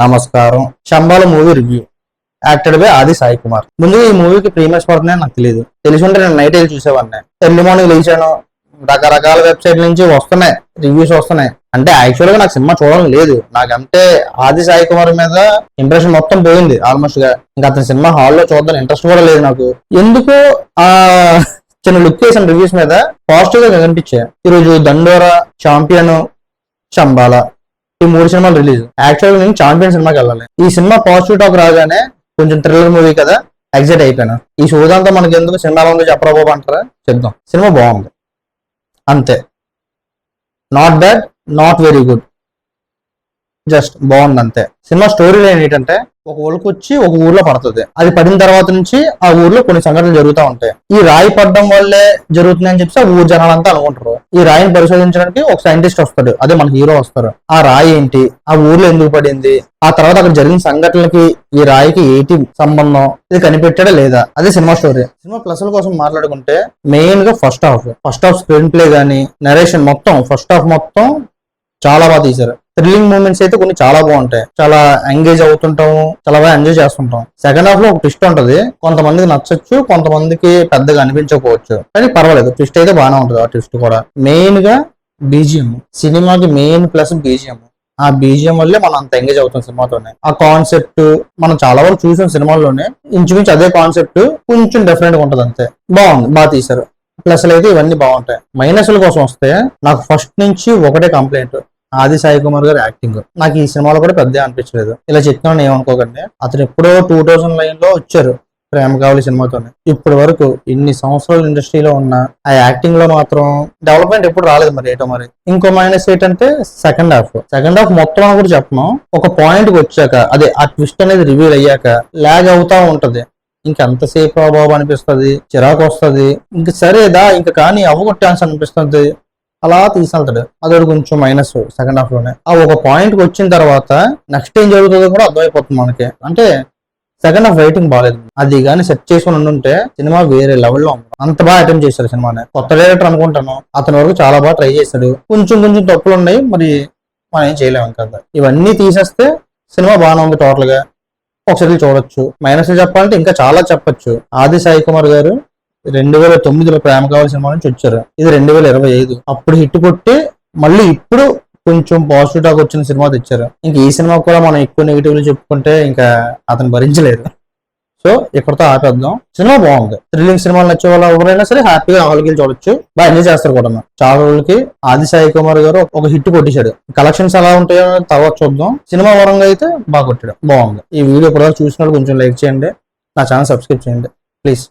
నమస్కారం. Shambala movie review acted by Aadi Sai Kumar. ముందు ఈ మూవీకి ప్రీమియర్స్ పడుతున్నాయి నాకు తెలియదు. తెలిసి ఉంటే నేను నైట్ వెళ్ళి చూసేవాడిని. ఎర్లీ మార్నింగ్ లేచాను, రకరకాల వెబ్సైట్ నుంచి వస్తున్నాయి రివ్యూస్ వస్తున్నాయి. అంటే యాక్చువల్ గా నాకు సినిమా చూడాలని లేదు. నాకంటే ఆది సాయి కుమార్ మీద ఇంప్రెషన్ మొత్తం పోయింది ఆల్మోస్ట్ గా. ఇంకా అతని సినిమా హాల్లో చూద్దాం ఇంట్రెస్ట్ కూడా లేదు నాకు. ఎందుకో ఆ చిన్న లుక్ చేసిన రివ్యూస్ మీద పాజిటివ్ గా కనిపించాయి. ఈరోజు దండోరా, చాంపియన్, శంబాల ఈ 3 సినిమాలు రిలీజ్. యాక్చువల్గా నేను చాంపియన్ సినిమాకి వెళ్ళాలి. ఈ సినిమా పాజిటివ్ టాక్ రాగానే కొంచెం థ్రిల్లర్ మూవీ కదా ఎగ్జైట్ అయిపోయాను. ఈ సోదంతా మనకి ఎందుకు సినిమాలో ఉందో చెప్పరా బాబు అంటారా, చెప్దాం. సినిమా బాగుంది అంతే. Not bad, not very good, just బాగుంది అంతే. సినిమా స్టోరీ లైన్ ఏంటంటే ఒక ఊరికి వచ్చి ఒక ఊర్లో పడుతుంది. అది పడిన తర్వాత నుంచి ఆ ఊర్లో కొన్ని సంఘటనలు జరుగుతూ ఉంటాయి. ఈ రాయి పడడం వల్లే జరుగుతుందని చెప్పి ఆ ఊరు జనాలంతా అనుకుంటారు. ఈ రాయిని పరిశోధించడానికి ఒక సైంటిస్ట్ వస్తాడు, అదే మన హీరో వస్తారు. ఆ రాయి ఏంటి, ఆ ఊర్లో ఎందుకు పడింది, ఆ తర్వాత అక్కడ జరిగిన సంఘటనలకి ఈ రాయికి ఏంటి సంబంధం, ఇది కనిపెట్టాడా లేదా, అదే సినిమా స్టోరీ. సినిమా ప్లస్ల కోసం మాట్లాడుకుంటే మెయిన్ గా ఫస్ట్ హాఫ్ స్క్రీన్ ప్లే గానీ, నరేషన్ మొత్తం ఫస్ట్ హాఫ్ మొత్తం చాలా బాగా తీశారు. థ్రిల్లింగ్ మూమెంట్స్ అయితే కొన్ని చాలా బాగుంటాయి. చాలా ఎంగేజ్ అవుతుంటాము, చాలా బాగా ఎంజాయ్ చేస్తుంటాం. సెకండ్ హాఫ్ లో ఒక ట్విస్ట్ ఉంటది. కొంతమందికి నచ్చచ్చు, కొంతమందికి పెద్దగా అనిపించకపోవచ్చు, కానీ పర్వాలేదు. ట్విస్ట్ అయితే బాగానే ఉంటుంది. ఆ ట్విస్ట్ కూడా మెయిన్ గా బీజిఎం. సినిమాకి మెయిన్ ప్లస్ బీజిఎం. ఆ బీజిఎం వల్లే మనం అంత ఎంగేజ్ అవుతాం సినిమాతోనే. ఆ కాన్సెప్ట్ మనం చాలా వరకు చూసాం సినిమాల్లోనే. ఇంచుమించు అదే కాన్సెప్ట్ కొంచెం డిఫరెంట్ గా ఉంటది అంతే. బాగుంది, బాగా తీశారు. ప్లస్ అయితే ఇవన్నీ బాగుంటాయి. మైనస్ల కోసం వస్తే నాకు ఫస్ట్ నుంచి ఒకటే కంప్లైంట్, ఆది సాయి కుమార్ గారు యాక్టింగ్ నాకు ఈ సినిమాలో కూడా పెద్ద అనిపించలేదు. ఇలా చెప్తున్నాను ఏమనుకోకండి. అతను ఎప్పుడో 2009 లో వచ్చారు ప్రేమ కావాలి సినిమాతోనే. ఇప్పటి వరకు ఇన్ని సంవత్సరాల ఇండస్ట్రీలో ఉన్న ఆ యాక్టింగ్ లో మాత్రం డెవలప్మెంట్ ఎప్పుడు రాలేదు. మరి ఏటో మరి. ఇంకో మైనస్ ఏంటంటే సెకండ్ హాఫ్ మొత్తం కూడా చెప్పను. ఒక పాయింట్ కి వచ్చాక, అదే ఆ ట్విస్ట్ అనేది రివీల్ అయ్యాక లాగ్ అవుతా ఉంటది. ఇంకెంతసేపు బాబు అనిపిస్తుంది, చిరాకు వస్తుంది. ఇంక సరేదా ఇంక కానీ అవ్వగొట్టాన్స్ అనిపిస్తుంది. అలా తీసుకెళ్తాడు. అది కొంచెం మైనస్ సెకండ్ హాఫ్ లోనే. ఆ ఒక పాయింట్ కి వచ్చిన తర్వాత నెక్స్ట్ ఏం జరుగుతుందో కూడా అర్థమైపోతుంది మనకి. అంటే సెకండ్ హాఫ్ రైటింగ్ బాగాలేదు. అది కానీ సెట్ చేసుకుని ఉంటే సినిమా వేరే లెవెల్లో ఉంది. అంత బాగా అటెంప్ట్ చేశారు సినిమాని. కొత్త డైరెక్టర్ అనుకుంటాను. అతని వరకు చాలా బాగా ట్రై చేశాడు. కొంచెం తప్పులు ఉన్నాయి, మరి మనం ఏం చేయలేము కదా. ఇవన్నీ తీసేస్తే సినిమా బాగానే ఉంది. టోటల్ గా ఒకసారి చూడొచ్చు. మైనస్ చెప్పాలంటే ఇంకా చాలా చెప్పొచ్చు. ఆది సాయి కుమార్ గారు 2009లో ప్రేమ కావాలి సినిమా నుంచి వచ్చారు. ఇది 2025 అప్పుడు హిట్ కొట్టి మళ్ళీ ఇప్పుడు కొంచెం పాజిటివ్ టాక్ వచ్చిన సినిమా తెచ్చారు. ఇంక ఈ సినిమా కూడా మనం ఎక్కువ నెగిటివ్లు చెప్పుకుంటే ఇంకా అతను భరించలేరు. సో ఇక్కడతో ఆపేద్దాం. సినిమా బాగుంది. థ్రిల్లింగ్ సినిమాలు నచ్చే వాళ్ళు ఎవరైనా సరే హ్యాపీగా హాల్కి చూడొచ్చు. బాగా ఎంజాయ్ చేస్తారు కూడా. చాలా రోజులకి ఆది సాయి కుమార్ గారు ఒక హిట్ కొట్టేశాడు. కలెక్షన్స్ ఎలా ఉంటాయో తర్వాత చూద్దాం. సినిమా పరంగా అయితే బాగా కొట్టాడు, బాగుంది. ఈ వీడియో కూడా చూసినప్పుడు కొంచెం లైక్ చేయండి, నా ఛానల్ సబ్స్క్రైబ్ చేయండి ప్లీజ్.